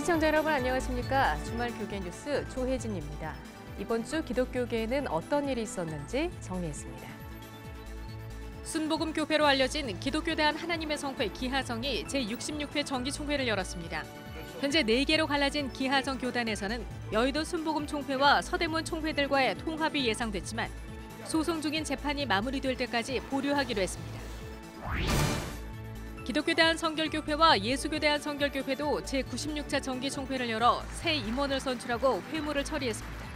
시청자 여러분 안녕하십니까? 주말 교계 뉴스 조혜진입니다. 이번 주 기독교계에는 어떤 일이 있었는지 정리했습니다. 순복음 교회로 알려진 기독교 대한 하나님의 성회 기하성이 제66회 정기총회를 열었습니다. 현재 4개로 갈라진 기하성 교단에서는 여의도 순복음 총회와 서대문 총회들과의 통합이 예상됐지만 소송 중인 재판이 마무리될 때까지 보류하기로 했습니다. 기독교 대한성결교회와 예수교 대한성결교회도 제96차 정기총회를 열어 새 임원을 선출하고 회무를 처리했습니다.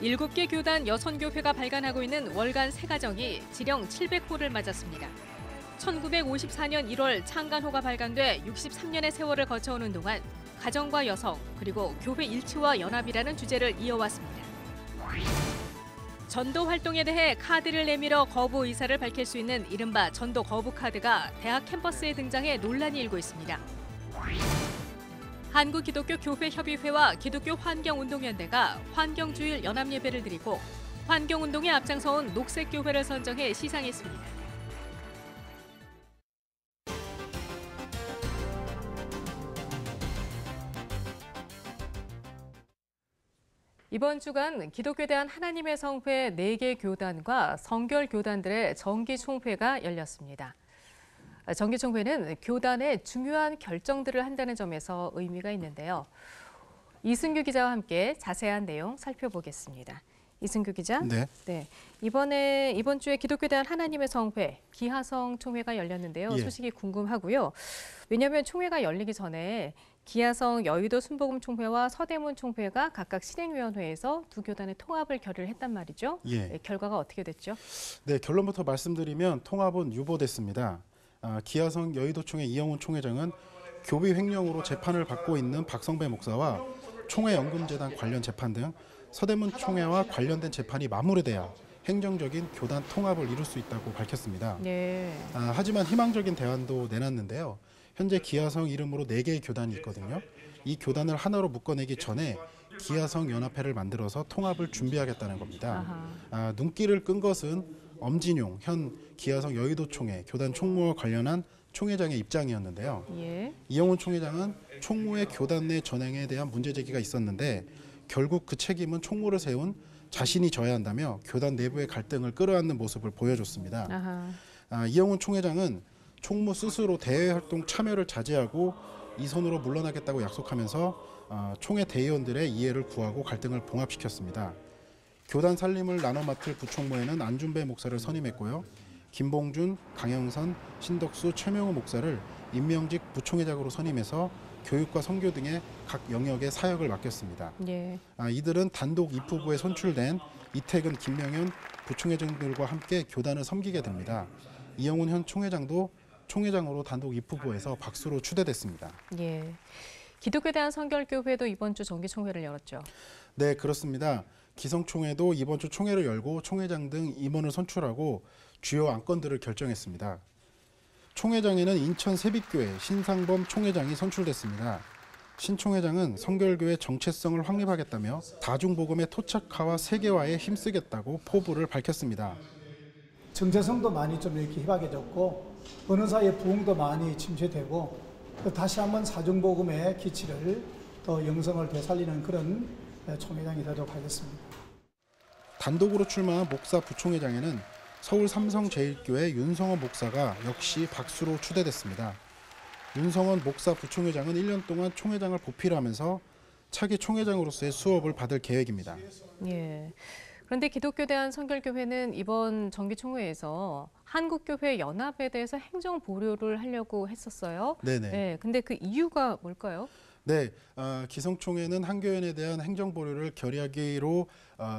7개 교단 여선교회가 발간하고 있는 월간 새가정이 지령 700호를 맞았습니다. 1954년 1월 창간호가 발간돼 63년의 세월을 거쳐오는 동안 가정과 여성 그리고 교회 일치와 연합이라는 주제를 이어왔습니다. 전도 활동에 대해 카드를 내밀어 거부 의사를 밝힐 수 있는 이른바 전도 거부 카드가 대학 캠퍼스에 등장해 논란이 일고 있습니다. 한국기독교교회협의회와 기독교환경운동연대가 환경주일 연합예배를 드리고 환경운동에 앞장서온 녹색교회를 선정해 시상했습니다. 이번 주간 기독교에 대한 하나님의 성회 4개 교단과 성결교단들의 정기총회가 열렸습니다. 정기총회는 교단의 중요한 결정들을 한다는 점에서 의미가 있는데요. 이승규 기자와 함께 자세한 내용 살펴보겠습니다. 이승규 기자. 네. 이번 주에 기독교에 대한 하나님의 성회 기하성 총회가 열렸는데요. 예. 소식이 궁금하고요. 왜냐하면 총회가 열리기 전에 기하성 여의도 순복음 총회와 서대문 총회가 각각 실행위원회에서 두 교단의 통합을 결의를 했단 말이죠. 예. 네, 결과가 어떻게 됐죠? 네, 결론부터 말씀드리면 통합은 유보됐습니다. 기하성 여의도총회 이영훈 총회장은 교비 횡령으로 재판을 받고 있는 박성배 목사와 총회연금재단 관련 재판 등 서대문 총회와 관련된 재판이 마무리돼야 행정적인 교단 통합을 이룰 수 있다고 밝혔습니다. 네. 하지만 희망적인 대안도 내놨는데요. 현재 기하성 이름으로 4개의 교단이 있거든요. 이 교단을 하나로 묶어내기 전에 기하성 연합회를 만들어서 통합을 준비하겠다는 겁니다. 눈길을 끈 것은 엄진용 현 기하성 여의도총회 교단 총무와 관련한 총회장의 입장이었는데요. 예. 이영훈 총회장은 총무의 교단 내 전행에 대한 문제 제기가 있었는데 결국 그 책임은 총무를 세운 자신이 져야 한다며 교단 내부의 갈등을 끌어안는 모습을 보여줬습니다. 이영훈 총회장은 총무 스스로 대외 활동 참여를 자제하고 이 선으로 물러나겠다고 약속하면서 총회 대의원들의 이해를 구하고 갈등을 봉합시켰습니다. 교단 살림을 나눠 맡을 부총무에는 안준배 목사를 선임했고요. 김봉준, 강영선, 신덕수, 최명우 목사를 임명직 부총회장으로 선임해서 교육과 선교 등의 각 영역의 사역을 맡겼습니다. 예. 이들은 단독 입후부에 선출된 이태근, 김명현 부총회장들과 함께 교단을 섬기게 됩니다. 이영훈 현 총회장도 총회장으로 단독 입후보에서 박수로 추대됐습니다. 예. 기독교에 대한 성결교회도 이번 주 정기총회를 열었죠. 네, 그렇습니다. 기성총회도 이번 주 총회를 열고 총회장 등 임원을 선출하고 주요 안건들을 결정했습니다. 총회장에는 인천 세빛교회 신상범 총회장이 선출됐습니다. 신 총회장은 성결교회 정체성을 확립하겠다며 다중복음의 토착화와 세계화에 힘쓰겠다고 포부를 밝혔습니다. 정체성도 많이 좀 이렇게 희박해졌고 언어사의 부흥도 많이 침체되고 다시 한번 사중복음의 기치를 더 영성을 되살리는 그런 총회장이 되도록 하겠습니다. 단독으로 출마한 목사 부총회장에는 서울 삼성제일교회 윤성원 목사가 역시 박수로 추대됐습니다. 윤성원 목사 부총회장은 1년 동안 총회장을 보필하면서 차기 총회장으로서의 수업을 받을 계획입니다. 예. 그런데 기독교 대한성결교회는 이번 정기총회에서 한국교회 연합에 대해서 행정 보류를 하려고 했었어요. 네네. 네, 근데 그 이유가 뭘까요? 네, 기성총회는 한교연에 대한 행정보류를 결의하기로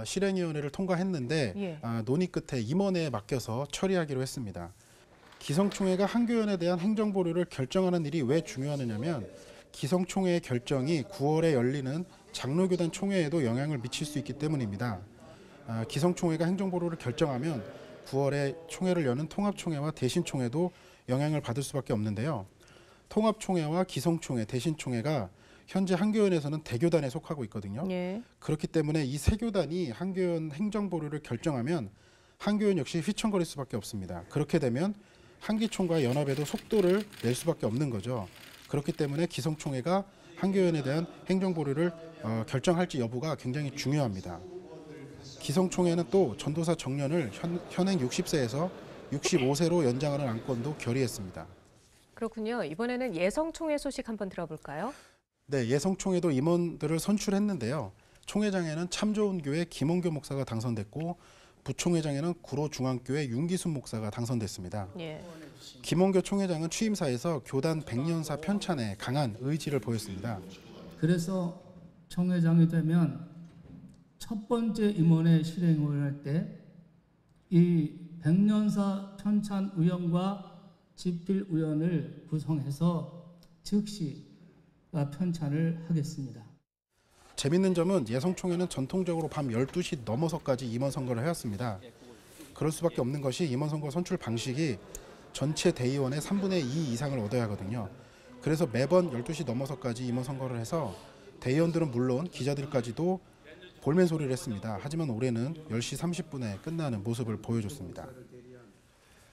실행위원회를 통과했는데 예. 논의 끝에 임원회에 맡겨서 처리하기로 했습니다. 기성총회가 한교연에 대한 행정보류를 결정하는 일이 왜 중요하냐면 기성총회의 결정이 9월에 열리는 장로교단 총회에도 영향을 미칠 수 있기 때문입니다. 기성총회가 행정보류를 결정하면 9월에 총회를 여는 통합총회와 대신총회도 영향을 받을 수밖에 없는데요. 통합총회와 기성총회, 대신총회가 현재 한교연에서는 대교단에 속하고 있거든요. 예. 그렇기 때문에 이 세 교단이 한교연 행정보류를 결정하면 한교연 역시 휘청거릴 수밖에 없습니다. 그렇게 되면 한기총과 연합에도 속도를 낼 수밖에 없는 거죠. 그렇기 때문에 기성총회가 한교연에 대한 행정보류를 결정할지 여부가 굉장히 중요합니다. 기성총회는 또 전도사 정년을 현행 60세에서 65세로 연장하는 안건도 결의했습니다. 그렇군요. 이번에는 예성총회 소식 한번 들어볼까요? 네, 예성총회도 임원들을 선출했는데요. 총회장에는 참좋은교회 김원교 목사가 당선됐고 부총회장에는 구로중앙교회 윤기순 목사가 당선됐습니다. 예. 김원교 총회장은 취임사에서 교단 100년사 편찬에 강한 의지를 보였습니다. 그래서 총회장이 되면 첫 번째 임원회 실행을 할 때 이 100년사 편찬 의원과 집필 의원을 구성해서 즉시 편찬을 하겠습니다. 재밌는 점은 예성총회는 전통적으로 밤 12시 넘어서까지 임원 선거를 해왔습니다. 그럴 수밖에 없는 것이 임원 선거 선출 방식이 전체 대의원의 3분의 2 이상을 얻어야 하거든요. 그래서 매번 12시 넘어서까지 임원 선거를 해서 대의원들은 물론 기자들까지도 볼멘 소리를 했습니다. 하지만 올해는 10시 30분에 끝나는 모습을 보여줬습니다.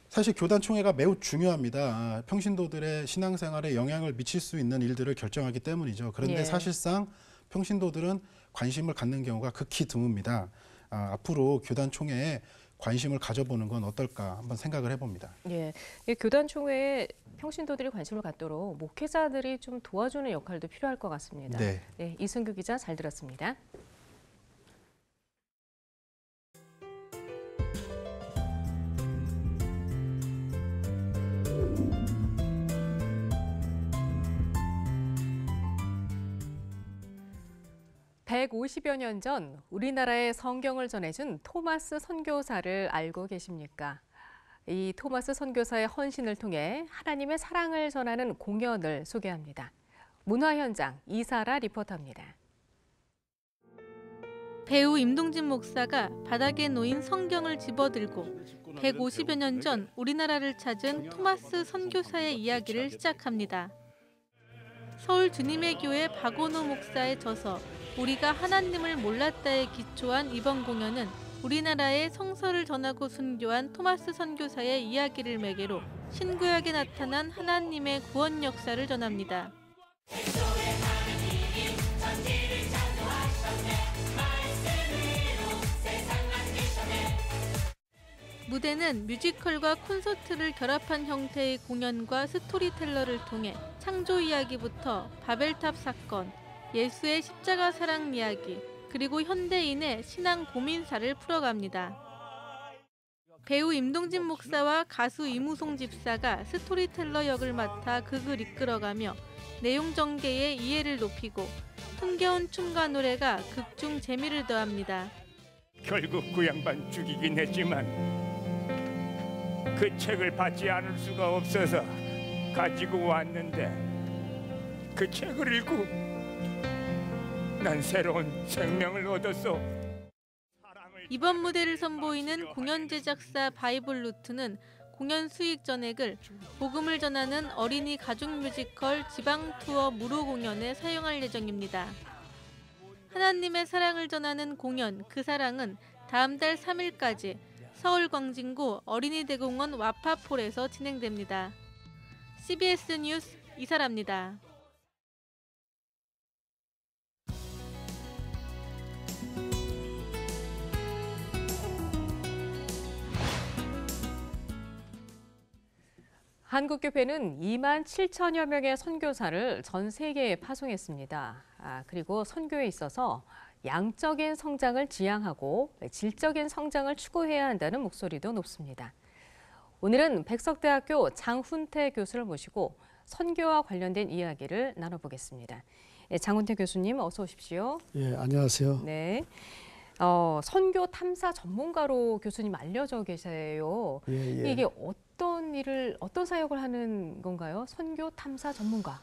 사실 교단 총회가 매우 중요합니다. 평신도들의 신앙생활에 영향을 미칠 수 있는 일들을 결정하기 때문이죠. 그런데 예. 사실상 평신도들은 관심을 갖는 경우가 극히 드뭅니다. 앞으로 교단 총회에 관심을 가져보는 건 어떨까 한번 생각을 해봅니다. 예, 이 교단 총회에 평신도들이 관심을 갖도록 목회자들이 좀 도와주는 역할도 필요할 것 같습니다. 네. 네, 이승규 기자 잘 들었습니다. (150여 년) 전 우리나라에 성경을 전해준 토마스 선교사를 알고 계십니까? 이 토마스 선교사의 헌신을 통해 하나님의 사랑을 전하는 공연을 소개합니다. 문화 현장 이사라 리포터입니다. 배우 임동진 목사가 바닥에 놓인 성경을 집어들고 150여 년 전 우리나라를 찾은 토마스 선교사의 이야기를 시작합니다. 서울 주님의 교회 박원호 목사의 저서 우리가 하나님을 몰랐다에 기초한 이번 공연은 우리나라에 성서를 전하고 순교한 토마스 선교사의 이야기를 매개로 신구약에 나타난 하나님의 구원 역사를 전합니다. 무대는 뮤지컬과 콘서트를 결합한 형태의 공연과 스토리텔러를 통해 창조 이야기부터 바벨탑 사건, 예수의 십자가 사랑 이야기, 그리고 현대인의 신앙 고민사를 풀어갑니다. 배우 임동진 목사와 가수 이무송 집사가 스토리텔러 역을 맡아 극을 이끌어가며 내용 전개의 이해를 높이고 흥겨운 춤과 노래가 극중 재미를 더합니다. 결국 그 양반 죽이긴 했지만 그 책을 받지 않을 수가 없어서 가지고 왔는데 그 책을 읽고 난 새로운 생명을 얻었어. 이번 무대를 선보이는 공연 제작사 바이블 루트는 공연 수익 전액을 복음을 전하는 어린이 가족 뮤지컬 지방 투어 무료 공연에 사용할 예정입니다. 하나님의 사랑을 전하는 공연 그 사랑은 다음 달 3일까지 서울 광진구 어린이대공원 와파폴에서 진행됩니다. CBS 뉴스 이사라입니다. 한국교회는 2만 7천여 명의 선교사를 전 세계에 파송했습니다. 그리고 선교에 있어서 양적인 성장을 지향하고 질적인 성장을 추구해야 한다는 목소리도 높습니다. 오늘은 백석대학교 장훈태 교수를 모시고 선교와 관련된 이야기를 나눠보겠습니다. 장훈태 교수님 어서 오십시오. 예, 안녕하세요. 네. 선교 탐사 전문가로 교수님 알려져 계세요. 예. 이게 어떤 사역을 하는 건가요? 선교 탐사 전문가.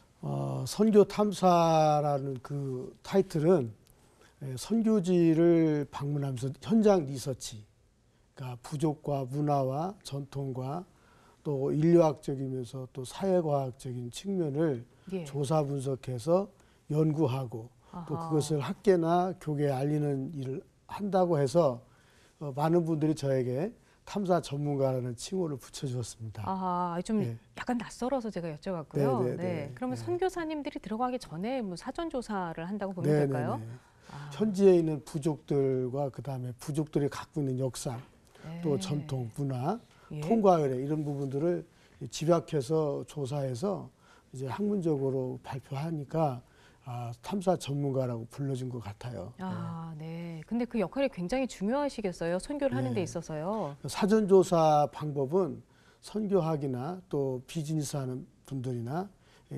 선교 탐사라는 그 타이틀은 선교지를 방문하면서 현장 리서치, 그러니까 부족과 문화와 전통과 또 인류학적이면서 또 사회과학적인 측면을 예. 조사 분석해서 연구하고 또 그것을 학계나 교계에 알리는 일을 한다고 해서 많은 분들이 저에게 탐사 전문가라는 칭호를 붙여주었습니다. 좀 예. 약간 낯설어서 제가 여쭤봤고요. 네, 네, 네. 네. 그러면 네. 선교사님들이 들어가기 전에 뭐 사전 조사를 한다고 보면 네, 될까요? 네, 네. 현지에 있는 부족들과 그다음에 부족들이 갖고 있는 역사, 네. 또 전통, 문화, 예. 통과 의례 이런 부분들을 집약해서 조사해서 이제 학문적으로 발표하니까 탐사 전문가라고 불러준 것 같아요. 네. 근데 그 역할이 굉장히 중요하시겠어요. 선교를 하는 데 네. 있어서요. 사전조사 방법은 선교학이나 또 비즈니스 하는 분들이나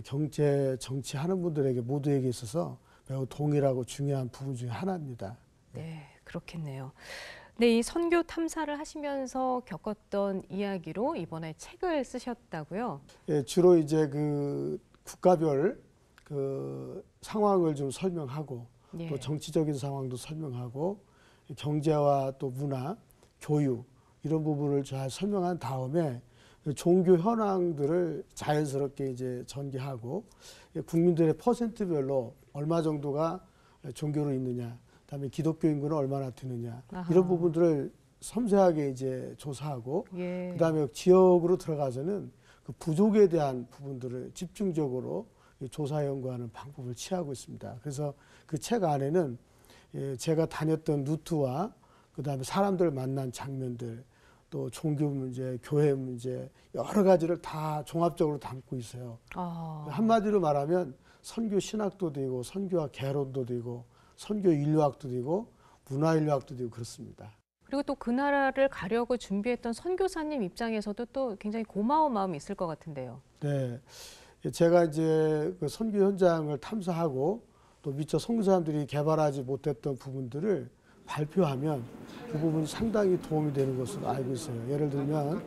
경제, 정치 하는 분들에게 모두에게 있어서 매우 동일하고 중요한 부분 중에 하나입니다. 네, 그렇겠네요. 네, 이 선교 탐사를 하시면서 겪었던 이야기로 이번에 책을 쓰셨다고요? 예, 주로 이제 그 국가별 그 상황을 좀 설명하고 예. 또 정치적인 상황도 설명하고 경제와 또 문화, 교육 이런 부분을 잘 설명한 다음에 종교 현황들을 자연스럽게 이제 전개하고 국민들의 퍼센트별로 얼마 정도가 종교를 있느냐, 그다음에 기독교 인구는 얼마나 되느냐 이런 부분들을 섬세하게 이제 조사하고 예. 그다음에 지역으로 들어가서는 그 부족에 대한 부분들을 집중적으로 조사 연구하는 방법을 취하고 있습니다. 그래서 그 책 안에는 제가 다녔던 루트와 그다음에 사람들 만난 장면들 또 종교 문제, 교회 문제 여러 가지를 다 종합적으로 담고 있어요. 한마디로 말하면 선교 신학도 되고 선교학 개론도 되고 선교 인류학도 되고 문화 인류학도 되고 그렇습니다. 그리고 또 그 나라를 가려고 준비했던 선교사님 입장에서도 또 굉장히 고마운 마음이 있을 것 같은데요. 네, 제가 이제 그 선교 현장을 탐사하고 또 미처 선교사님들이 개발하지 못했던 부분들을 발표하면 그 부분이 상당히 도움이 되는 것으로 알고 있어요. 예를 들면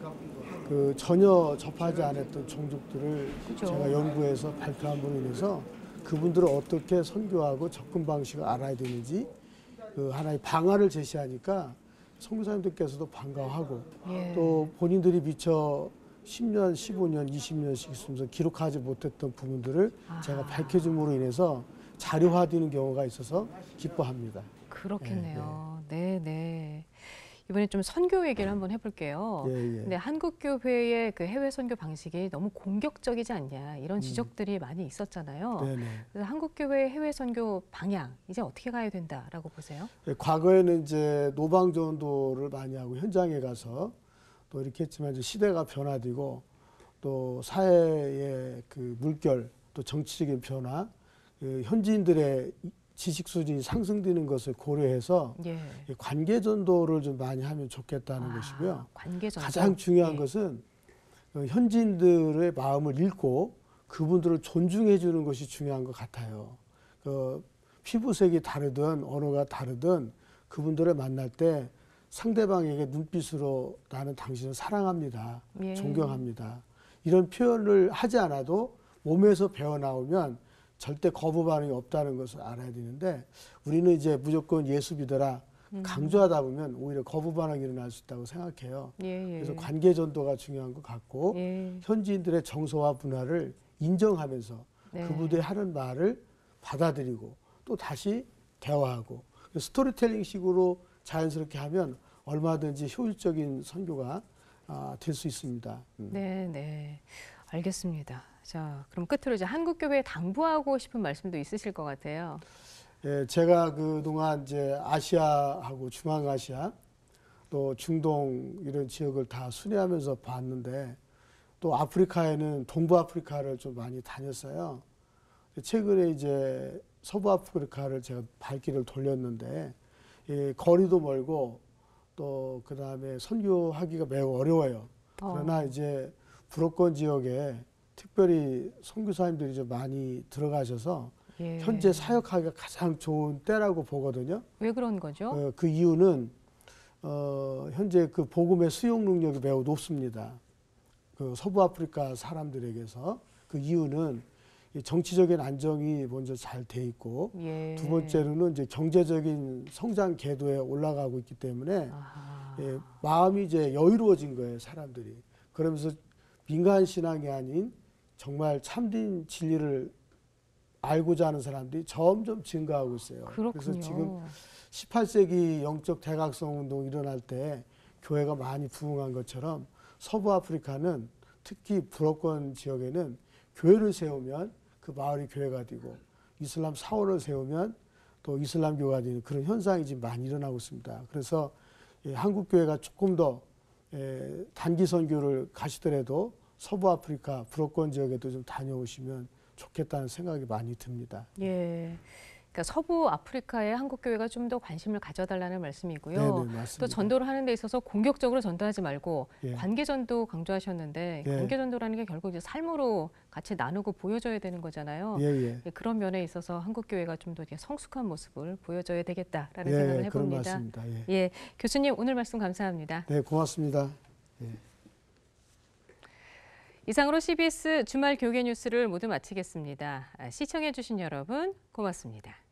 그 전혀 접하지 않았던 종족들을 그렇죠. 제가 연구해서 발표함으로 인해서 그분들을 어떻게 선교하고 접근 방식을 알아야 되는지 그 하나의 방안을 제시하니까 선교사님들께서도 반가워하고 예. 또 본인들이 미처 10년, 15년, 20년씩 있으면서 기록하지 못했던 부분들을 제가 밝혀줌으로 인해서 자료화되는 경우가 있어서 기뻐합니다. 그렇겠네요. 네, 네. 이번에 좀 선교 얘기를 한번 해볼게요. 근데 한국교회의 그 해외 선교 방식이 너무 공격적이지 않냐 이런 지적들이 많이 있었잖아요. 네네. 그래서 한국교회의 해외 선교 방향 이제 어떻게 가야 된다라고 보세요? 과거에는 이제 노방전도를 많이 하고 현장에 가서 또 이렇게 했지만 이제 시대가 변화되고 또 사회의 그 물결 또 정치적인 변화, 그 현지인들의 지식 수준이 상승되는 것을 고려해서 예. 관계 전도를 좀 많이 하면 좋겠다는 것이고요. 관계 전도. 가장 중요한 예. 것은 현지인들의 마음을 읽고 그분들을 존중해 주는 것이 중요한 것 같아요. 그 피부색이 다르든 언어가 다르든 그분들을 만날 때 상대방에게 눈빛으로 나는 당신을 사랑합니다. 예. 존경합니다. 이런 표현을 하지 않아도 몸에서 배어나오면 절대 거부 반응이 없다는 것을 알아야 되는데 우리는 이제 무조건 예수 믿어라 강조하다 보면 오히려 거부 반응이 일어날 수 있다고 생각해요. 그래서 관계 전도가 중요한 것 같고 현지인들의 정서와 문화를 인정하면서 그분들이 하는 말을 받아들이고 또 다시 대화하고 스토리텔링 식으로 자연스럽게 하면 얼마든지 효율적인 선교가 될 수 있습니다. 네, 네. 알겠습니다. 자, 그럼 끝으로 이제 한국교회에 당부하고 싶은 말씀도 있으실 것 같아요. 예, 제가 그동안 이제 아시아하고 중앙아시아 또 중동 이런 지역을 다 순회하면서 봤는데 또 아프리카에는 동부 아프리카를 좀 많이 다녔어요. 최근에 이제 서부 아프리카를 제가 발길을 돌렸는데 예, 거리도 멀고 또 그다음에 선교하기가 매우 어려워요. 그러나 이제 불어권 지역에 특별히 선교사님들이 좀 많이 들어가셔서 현재 사역하기가 가장 좋은 때라고 보거든요. 왜 그런 거죠? 그 이유는 현재 그 복음의 수용 능력이 매우 높습니다. 그 서부 아프리카 사람들에게서 그 이유는 정치적인 안정이 먼저 잘 돼 있고 두 번째로는 이제 경제적인 성장 궤도에 올라가고 있기 때문에 마음이 이제 여유로워진 거예요, 사람들이. 그러면서 민간 신앙이 아닌 정말 참된 진리를 알고자 하는 사람들이 점점 증가하고 있어요. 그렇군요. 그래서 지금 18세기 영적 대각성 운동이 일어날 때 교회가 많이 부흥한 것처럼 서부 아프리카는 특히 불어권 지역에는 교회를 세우면 그 마을이 교회가 되고 이슬람 사원을 세우면 또 이슬람교가 되는 그런 현상이 지금 많이 일어나고 있습니다. 그래서 한국 교회가 조금 더 단기 선교를 가시더라도 서부 아프리카 불어권 지역에도 좀 다녀오시면 좋겠다는 생각이 많이 듭니다. 예. 그러니까 서부 아프리카에 한국 교회가 좀 더 관심을 가져달라는 말씀이고요. 네네, 맞습니다. 또 전도를 하는 데 있어서 공격적으로 전도하지 말고 예. 관계 전도 강조하셨는데 예. 관계 전도라는 게 결국 이제 삶으로 같이 나누고 보여줘야 되는 거잖아요. 예. 예, 그런 면에 있어서 한국 교회가 좀 더 성숙한 모습을 보여줘야 되겠다라는 예, 생각을 그런 해봅니다. 말씀입니다. 예. 예, 교수님 오늘 말씀 감사합니다. 네, 고맙습니다. 예. 이상으로 CBS 주말 교계 뉴스를 모두 마치겠습니다. 시청해주신 여러분 고맙습니다.